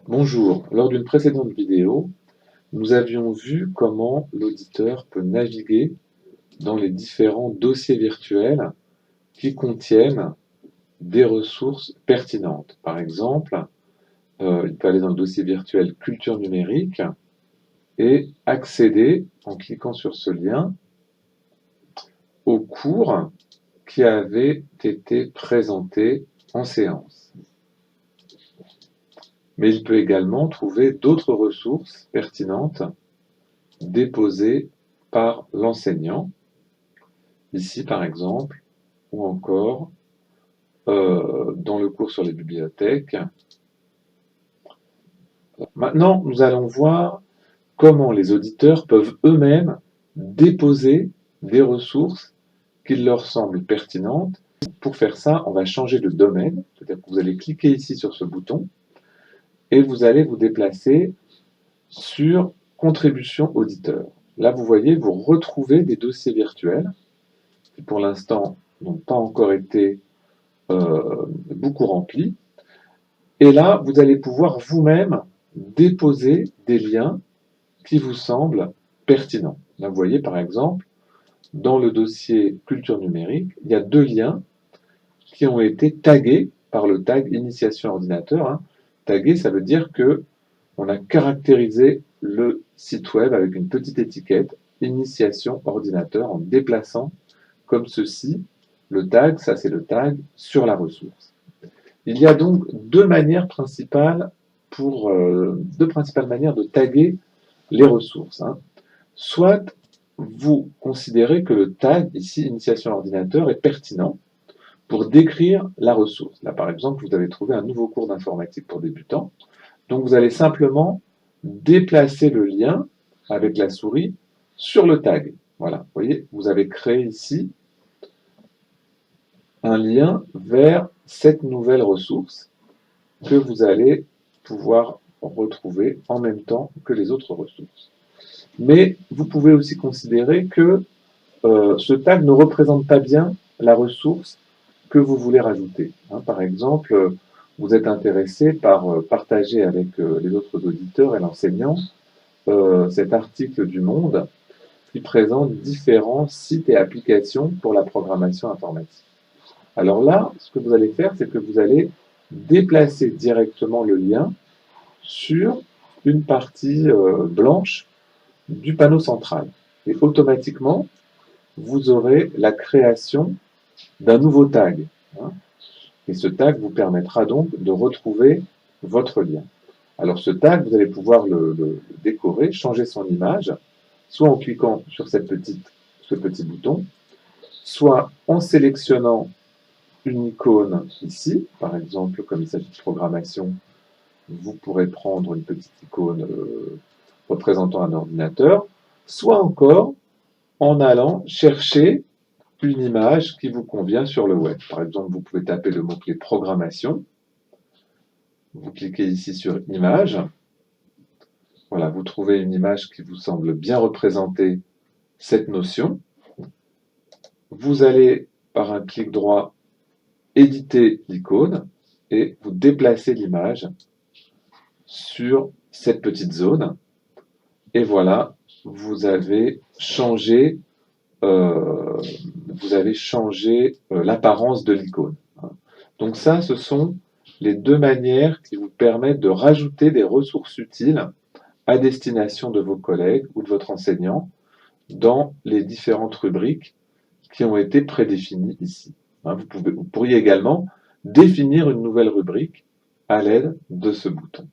Bonjour, lors d'une précédente vidéo, nous avions vu comment l'auditeur peut naviguer dans les différents dossiers virtuels qui contiennent des ressources pertinentes. Par exemple, il peut aller dans le dossier virtuel culture numérique et accéder, en cliquant sur ce lien, au cours qui avait été présenté en séance. Mais il peut également trouver d'autres ressources pertinentes déposées par l'enseignant, ici par exemple, ou encore dans le cours sur les bibliothèques. Maintenant, nous allons voir comment les auditeurs peuvent eux-mêmes déposer des ressources qui leur semblent pertinentes. Pour faire ça, on va changer de domaine, c'est-à-dire que vous allez cliquer ici sur ce bouton et vous allez vous déplacer sur Contribution auditeur. Là, vous voyez, vous retrouvez des dossiers virtuels qui, pour l'instant, n'ont pas encore été beaucoup remplis. Et là, vous allez pouvoir vous-même déposer des liens qui vous semblent pertinents. Là, vous voyez, par exemple, dans le dossier culture numérique, il y a deux liens qui ont été tagués par le tag initiation ordinateur. Tagué, ça veut dire que on a caractérisé le site web avec une petite étiquette initiation ordinateur en déplaçant comme ceci le tag, ça c'est le tag sur la ressource. Il y a donc deux principales manières de taguer les ressources. Soit vous considérez que le tag, ici, initiation ordinateur, est pertinent pour décrire la ressource. Là, par exemple, vous avez trouvé un nouveau cours d'informatique pour débutants. Donc, vous allez simplement déplacer le lien avec la souris sur le tag. Voilà, vous voyez, vous avez créé ici un lien vers cette nouvelle ressource que vous allez pouvoir retrouver en même temps que les autres ressources. Mais vous pouvez aussi considérer que ce tag ne représente pas bien la ressource que vous voulez rajouter. Par exemple, vous êtes intéressé par partager avec les autres auditeurs et l'enseignant cet article du Monde qui présente différents sites et applications pour la programmation informatique. Alors là, ce que vous allez faire, c'est que vous allez déplacer directement le lien sur une partie blanche du panneau central. Et automatiquement, vous aurez la création d'un nouveau tag. Et ce tag vous permettra donc de retrouver votre lien. Alors ce tag, vous allez pouvoir le décorer, changer son image, soit en cliquant sur ce petit bouton, soit en sélectionnant une icône ici, par exemple, comme il s'agit de programmation, vous pourrez prendre une petite icône représentant un ordinateur, soit encore en allant chercher une image qui vous convient sur le web. Par exemple, vous pouvez taper le mot-clé programmation, vous cliquez ici sur image, voilà, vous trouvez une image qui vous semble bien représenter cette notion. Vous allez, par un clic droit, éditer l'icône et vous déplacez l'image sur cette petite zone. Et voilà, vous avez changé l'apparence de l'icône. Donc ça, ce sont les deux manières qui vous permettent de rajouter des ressources utiles à destination de vos collègues ou de votre enseignant dans les différentes rubriques qui ont été prédéfinies ici. Vous pourriez également définir une nouvelle rubrique à l'aide de ce bouton.